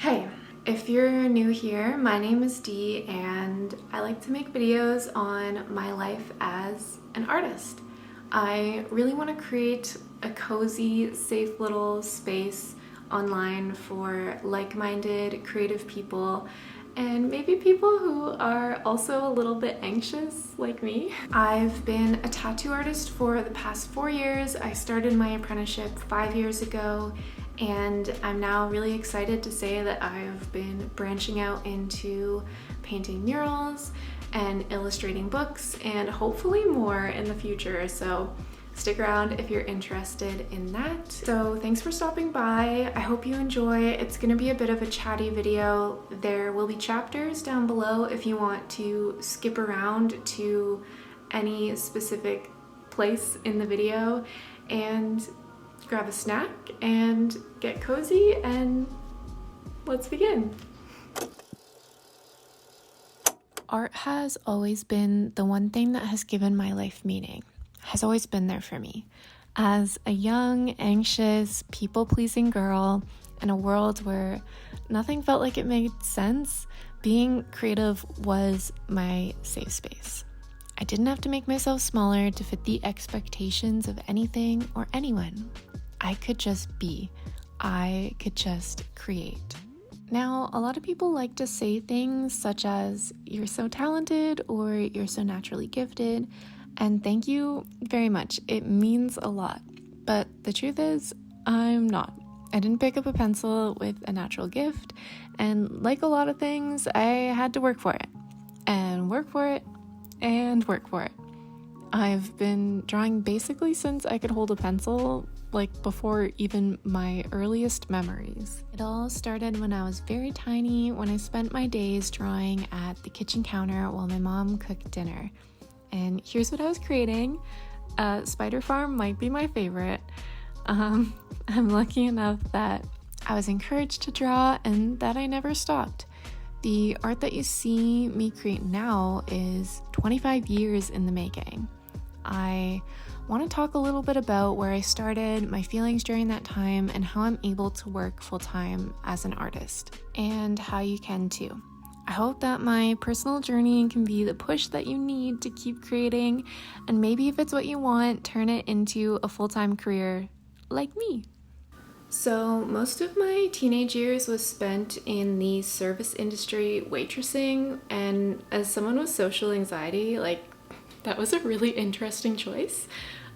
Hey, if you're new here, my name is Dee and I like to make videos on my life as an artist. I really want to create a cozy, safe little space online for like-minded, creative people and maybe people who are also a little bit anxious like me. I've been a tattoo artist for the past 4 years. I started my apprenticeship 5 years ago, and I'm now really excited to say that I've been branching out into painting murals and illustrating books and hopefully more in the future. So stick around if you're interested in that. So thanks for stopping by. I hope you enjoy. It's gonna be a bit of a chatty video. There will be chapters down below if you want to skip around to any specific place in the video and grab a snack and get cozy, and let's begin. Art has always been the one thing that has given my life meaning, has always been there for me. As a young, anxious, people-pleasing girl in a world where nothing felt like it made sense, being creative was my safe space. I didn't have to make myself smaller to fit the expectations of anything or anyone. I could just be. I could just create. Now, a lot of people like to say things such as, "You're so talented," or "You're so naturally gifted," and thank you very much. It means a lot. But the truth is, I'm not. I didn't pick up a pencil with a natural gift, and like a lot of things, I had to work for it, and work for it, and work for it. I've been drawing basically since I could hold a pencil, like before even my earliest memories. It all started when I was very tiny, when I spent my days drawing at the kitchen counter while my mom cooked dinner. And here's what I was creating. Spider Farm might be my favorite. I'm lucky enough that I was encouraged to draw and that I never stopped. The art that you see me create now is 25 years in the making. I want to talk a little bit about where I started, my feelings during that time, and how I'm able to work full-time as an artist, and how you can too. I hope that my personal journey can be the push that you need to keep creating, and maybe if it's what you want, turn it into a full-time career like me. So most of my teenage years was spent in the service industry waitressing, and as someone with social anxiety, that was a really interesting choice.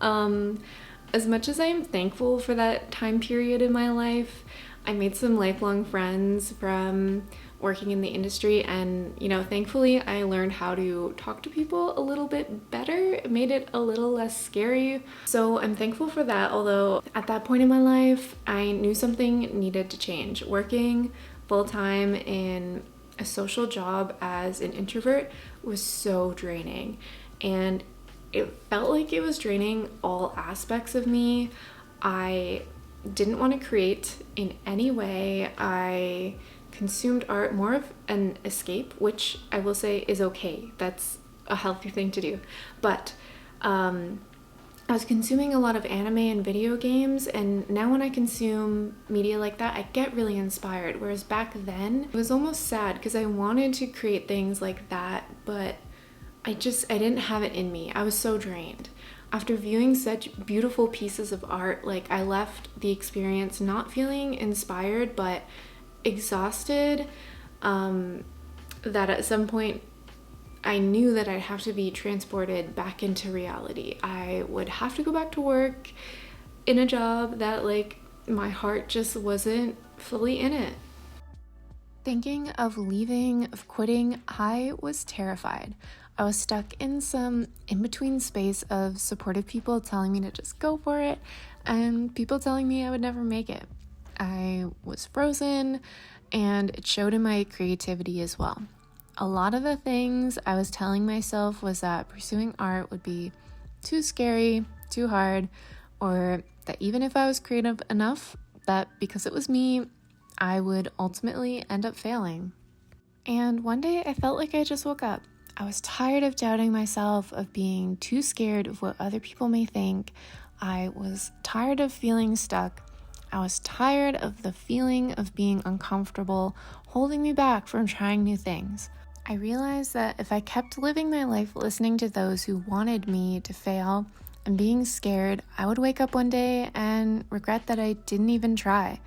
As much as I am thankful for that time period in my life, I made some lifelong friends from working in the industry, and thankfully I learned how to talk to people a little bit better. It made it a little less scary. So I'm thankful for that, although at that point in my life, I knew something needed to change. Working full-time in a social job as an introvert was so draining, and it felt like it was draining all aspects of me. I didn't want to create in any way. I consumed art more of an escape, which I will say is okay. That's a healthy thing to do. But I was consuming a lot of anime and video games, and now when I consume media like that, I get really inspired. Whereas back then, it was almost sad because I wanted to create things like that, but I didn't have it in me. I was so drained. After viewing such beautiful pieces of art, I left the experience not feeling inspired, but exhausted, that at some point I knew that I'd have to be transported back into reality. I would have to go back to work in a job that my heart just wasn't fully in it. Thinking of leaving, of quitting, I was terrified. I was stuck in some in-between space of supportive people telling me to just go for it, and people telling me I would never make it. I was frozen, and it showed in my creativity as well. A lot of the things I was telling myself was that pursuing art would be too scary, too hard, or that even if I was creative enough, that because it was me, I would ultimately end up failing. And one day I felt like I just woke up. I was tired of doubting myself, of being too scared of what other people may think. I was tired of feeling stuck. I was tired of the feeling of being uncomfortable holding me back from trying new things. I realized that if I kept living my life listening to those who wanted me to fail and being scared, I would wake up one day and regret that I didn't even try.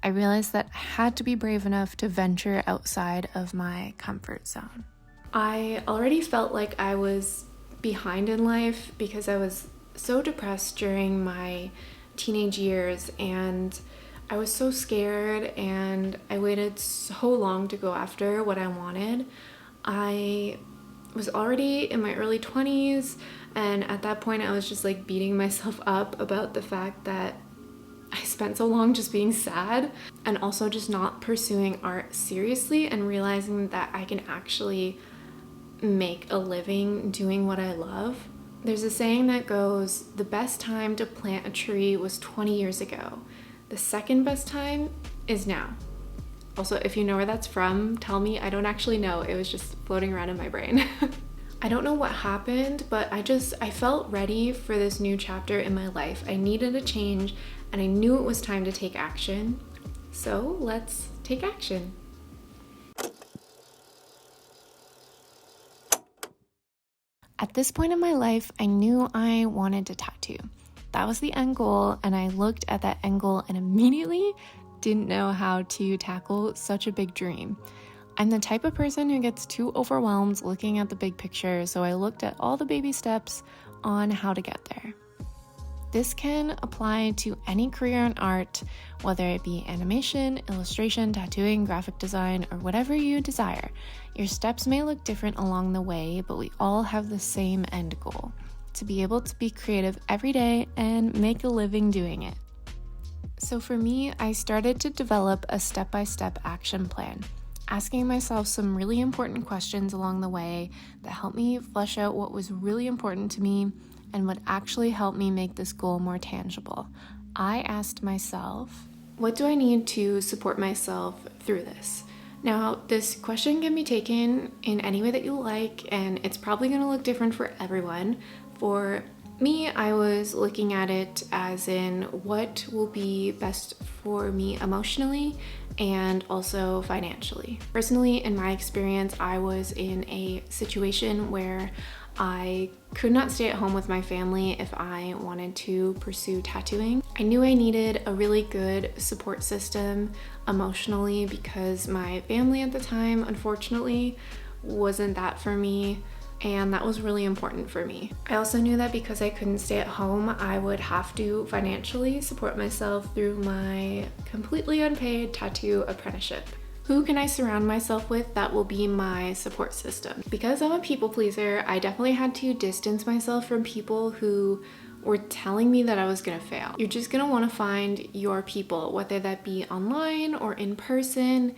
I realized that I had to be brave enough to venture outside of my comfort zone. I already felt like I was behind in life because I was so depressed during my teenage years, and I was so scared, and I waited so long to go after what I wanted. I was already in my early 20s, and at that point I was just like beating myself up about the fact that I spent so long just being sad, and also just not pursuing art seriously and realizing that I can actually make a living doing what I love. There's a saying that goes, the best time to plant a tree was 20 years ago. The second best time is now. Also, if you know where that's from, tell me. I don't actually know. It was just floating around in my brain. I don't know what happened, but I felt ready for this new chapter in my life. I needed a change, and I knew it was time to take action. So let's take action. At this point in my life, I knew I wanted to tattoo. That was the end goal, and I looked at that end goal and immediately didn't know how to tackle such a big dream. I'm the type of person who gets too overwhelmed looking at the big picture, so I looked at all the baby steps on how to get there. This can apply to any career in art, whether it be animation, illustration, tattooing, graphic design, or whatever you desire. Your steps may look different along the way, but we all have the same end goal: to be able to be creative every day and make a living doing it. So for me, I started to develop a step-by-step action plan, asking myself some really important questions along the way that helped me flesh out what was really important to me and would actually help me make this goal more tangible. I asked myself, what do I need to support myself through this? Now, this question can be taken in any way that you like, and it's probably going to look different for everyone. For me, I was looking at it as in what will be best for me emotionally and also financially. Personally, in my experience, I was in a situation where I could not stay at home with my family if I wanted to pursue tattooing. I knew I needed a really good support system emotionally because my family at the time, unfortunately, wasn't that for me, and that was really important for me. I also knew that because I couldn't stay at home, I would have to financially support myself through my completely unpaid tattoo apprenticeship. Who can I surround myself with that will be my support system? Because I'm a people pleaser, I definitely had to distance myself from people who were telling me that I was gonna fail. You're just gonna wanna find your people, whether that be online or in person.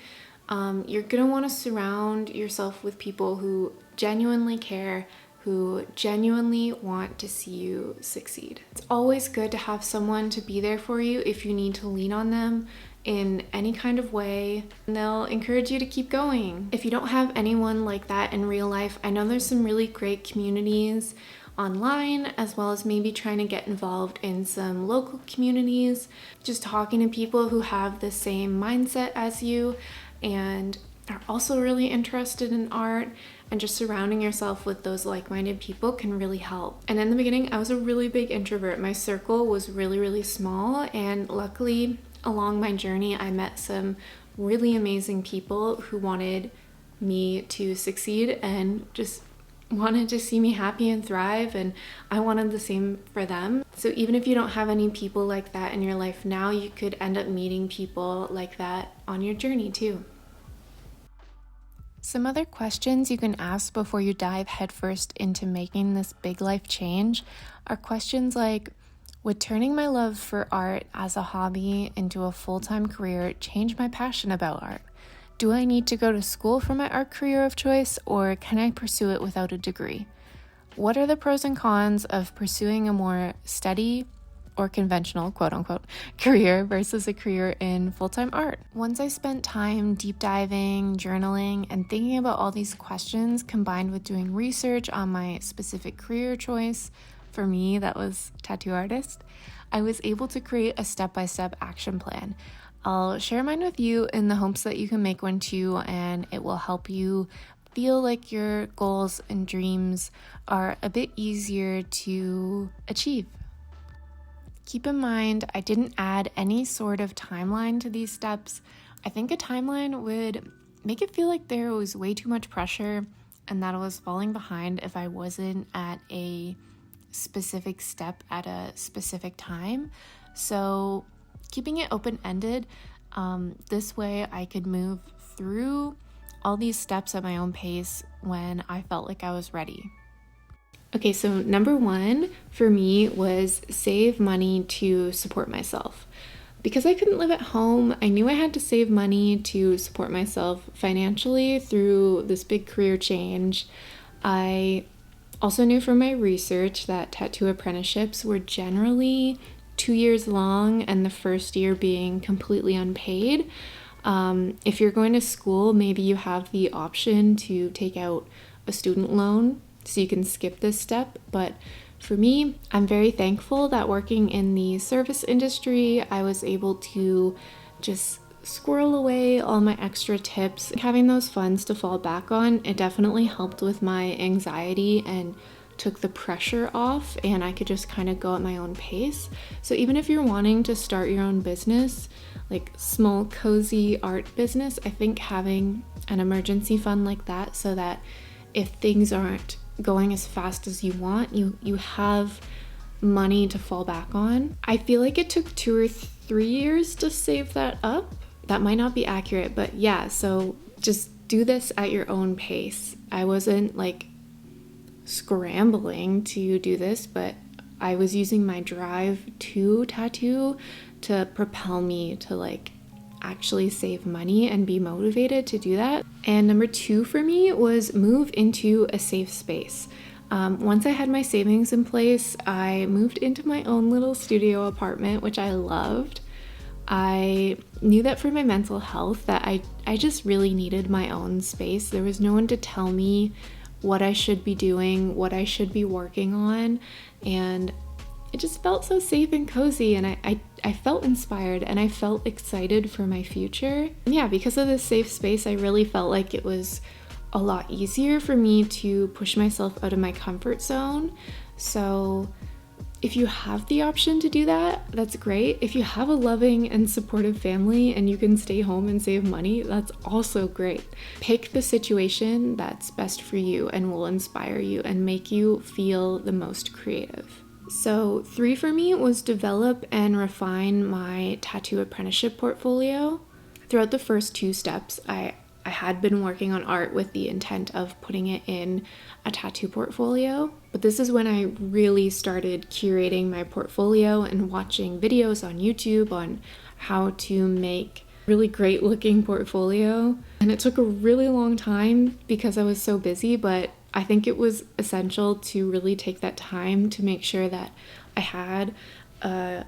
You're gonna wanna surround yourself with people who genuinely care, who genuinely want to see you succeed. It's always good to have someone to be there for you if you need to lean on them in any kind of way, and they'll encourage you to keep going. If you don't have anyone like that in real life, I know there's some really great communities online, as well as maybe trying to get involved in some local communities, just talking to people who have the same mindset as you and are also really interested in art, and just surrounding yourself with those like-minded people can really help. And in the beginning, I was a really big introvert. My circle was really, really small, and luckily along my journey, I met some really amazing people who wanted me to succeed and just wanted to see me happy and thrive, and I wanted the same for them. So even if you don't have any people like that in your life now, you could end up meeting people like that on your journey too. Some other questions you can ask before you dive headfirst into making this big life change are questions like, would turning my love for art as a hobby into a full-time career change my passion about art? Do I need to go to school for my art career of choice, or can I pursue it without a degree? What are the pros and cons of pursuing a more steady or conventional, quote-unquote, career versus a career in full-time art? Once I spent time deep diving, journaling, and thinking about all these questions, combined with doing research on my specific career choice, for me that was tattoo artist, I was able to create a step-by-step action plan. I'll share mine with you in the hopes that you can make one too, and it will help you feel like your goals and dreams are a bit easier to achieve. Keep in mind, I didn't add any sort of timeline to these steps. I think a timeline would make it feel like there was way too much pressure and that I was falling behind if I wasn't at a specific step at a specific time. So keeping it open-ended, this way I could move through all these steps at my own pace when I felt like I was ready. Okay, so number one for me was save money to support myself. Because I couldn't live at home, I knew I had to save money to support myself financially through this big career change. I also knew from my research that tattoo apprenticeships were generally 2 years long and the first year being completely unpaid. If you're going to school, maybe you have the option to take out a student loan so you can skip this step, but for me, I'm very thankful that working in the service industry, I was able to just squirrel away all my extra tips. Having those funds to fall back on, it definitely helped with my anxiety and took the pressure off, and I could just kind of go at my own pace. So even if you're wanting to start your own business, like small cozy art business, I think having an emergency fund like that so that if things aren't going as fast as you want, you have money to fall back on. I feel like it took 2 or 3 years to save that up. That might not be accurate, but yeah, so just do this at your own pace. I wasn't like scrambling to do this, but I was using my drive to tattoo to propel me to like actually save money and be motivated to do that. And number 2 for me was move into a safe space. Once I had my savings in place, I moved into my own little studio apartment, which I loved. I knew that for my mental health that I just really needed my own space. There was no one to tell me what I should be doing, what I should be working on, and it just felt so safe and cozy, and I felt inspired and I felt excited for my future. And yeah, because of this safe space, I really felt like it was a lot easier for me to push myself out of my comfort zone. So if you have the option to do that, that's great. If you have a loving and supportive family and you can stay home and save money, that's also great. Pick the situation that's best for you and will inspire you and make you feel the most creative. So 3 for me was develop and refine my tattoo apprenticeship portfolio. Throughout the first 2 steps, I had been working on art with the intent of putting it in a tattoo portfolio, but this is when I really started curating my portfolio and watching videos on YouTube on how to make really great looking portfolio. And it took a really long time because I was so busy, but I think it was essential to really take that time to make sure that I had a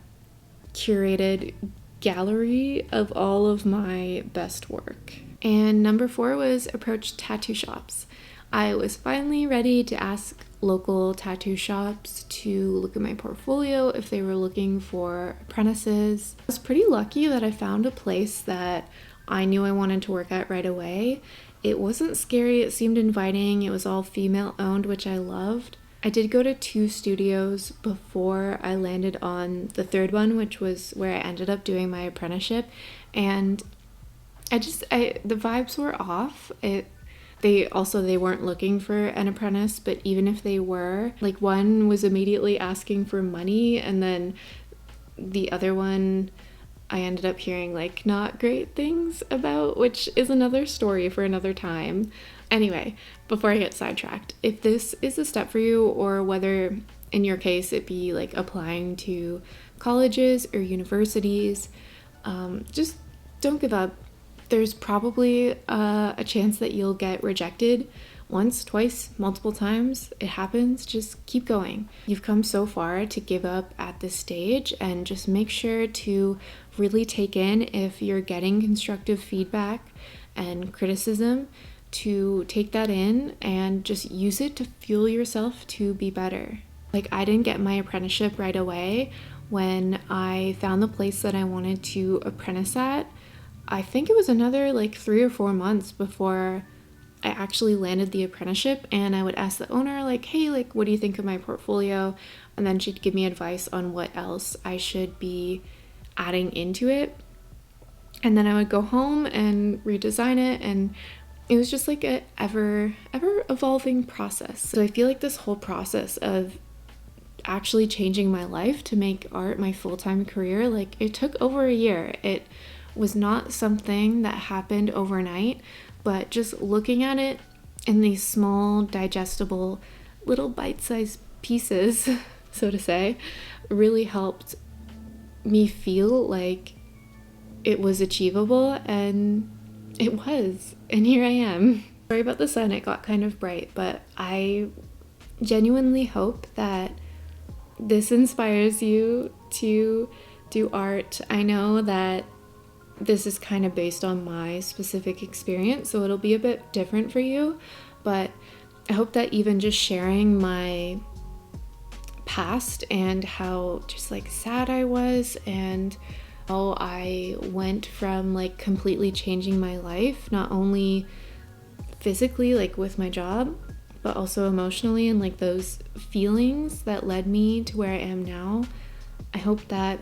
curated gallery of all of my best work. And number 4 was approach tattoo shops. I was finally ready to ask local tattoo shops to look at my portfolio if they were looking for apprentices. I was pretty lucky that I found a place that I knew I wanted to work at right away. It wasn't scary, it seemed inviting, it was all female owned, which I loved. I did go to 2 studios before I landed on the 3rd one, which was where I ended up doing my apprenticeship, and the vibes were off. They weren't looking for an apprentice, but even if they were, like one was immediately asking for money, and then the other one I ended up hearing like not great things about, which is another story for another time. Anyway, before I get sidetracked, if this is a step for you, or whether in your case it be like applying to colleges or universities, just don't give up. There's probably a chance that you'll get rejected once, twice, multiple times. It happens. Just keep going. You've come so far to give up at this stage, and just make sure to really take in if you're getting constructive feedback and criticism, to take that in and just use it to fuel yourself to be better. Like, I didn't get my apprenticeship right away. When I found the place that I wanted to apprentice at, I think it was another like 3 or 4 months before I actually landed the apprenticeship. And I would ask the owner, like, hey, like, what do you think of my portfolio? And then she'd give me advice on what else I should be adding into it. And then I would go home and redesign it, and it was just like a ever evolving process. So I feel like this whole process of actually changing my life to make art my full-time career, like, it took over a year. It was not something that happened overnight, but just looking at it in these small, digestible, little bite-sized pieces, so to say, really helped me feel like it was achievable, and it was. And here I am. Sorry about the sun, it got kind of bright, but I genuinely hope that this inspires you to do art. I know that this is kind of based on my specific experience, so it'll be a bit different for you, but I hope that even just sharing my past and how just like sad I was, and how I went from like completely changing my life, not only physically like with my job, but also emotionally, and like those feelings that led me to where I am now. I hope that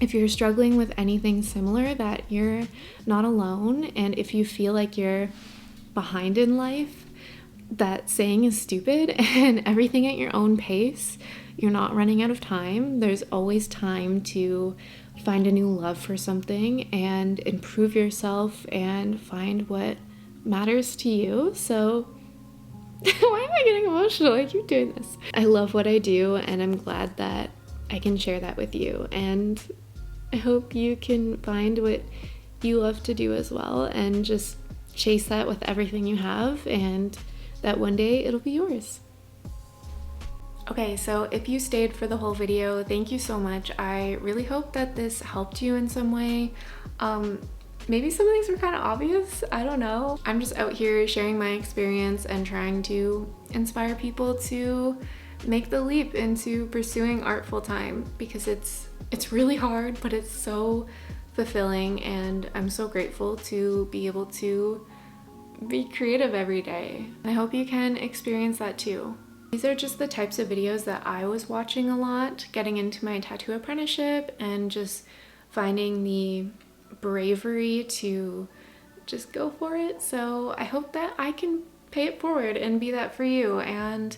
if you're struggling with anything similar, that you're not alone. And if you feel like you're behind in life, that saying is stupid, and everything at your own pace. You're not running out of time. There's always time to find a new love for something and improve yourself and find what matters to you. So why am I getting emotional? I keep doing this. I love what I do, and I'm glad that I can share that with you. And I hope you can find what you love to do as well, and just chase that with everything you have, and that one day it'll be yours. Okay, so if you stayed for the whole video, thank you so much. I really hope that this helped you in some way. Maybe some of these were kind of obvious, I don't know. I'm just out here sharing my experience and trying to inspire people to make the leap into pursuing art full time, because it's really hard, but it's so fulfilling, and I'm so grateful to be able to be creative every day. I hope you can experience that too. These are just the types of videos that I was watching a lot, getting into my tattoo apprenticeship and just finding the bravery to just go for it. So I hope that I can pay it forward and be that for you. And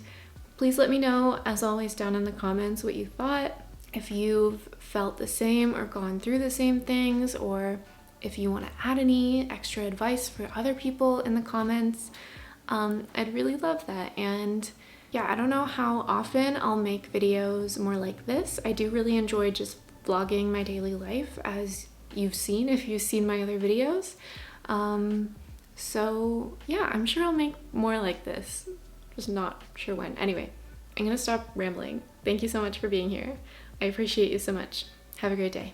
please let me know, as always, down in the comments what you thought. If you've felt the same or gone through the same things, or if you want to add any extra advice for other people in the comments, I'd really love that. And yeah, I don't know how often I'll make videos more like this. I do really enjoy just vlogging my daily life, as you've seen if you've seen my other videos. So yeah, I'm sure I'll make more like this, just not sure when. Anyway, I'm gonna stop rambling. Thank you so much for being here. I appreciate you so much. Have a great day.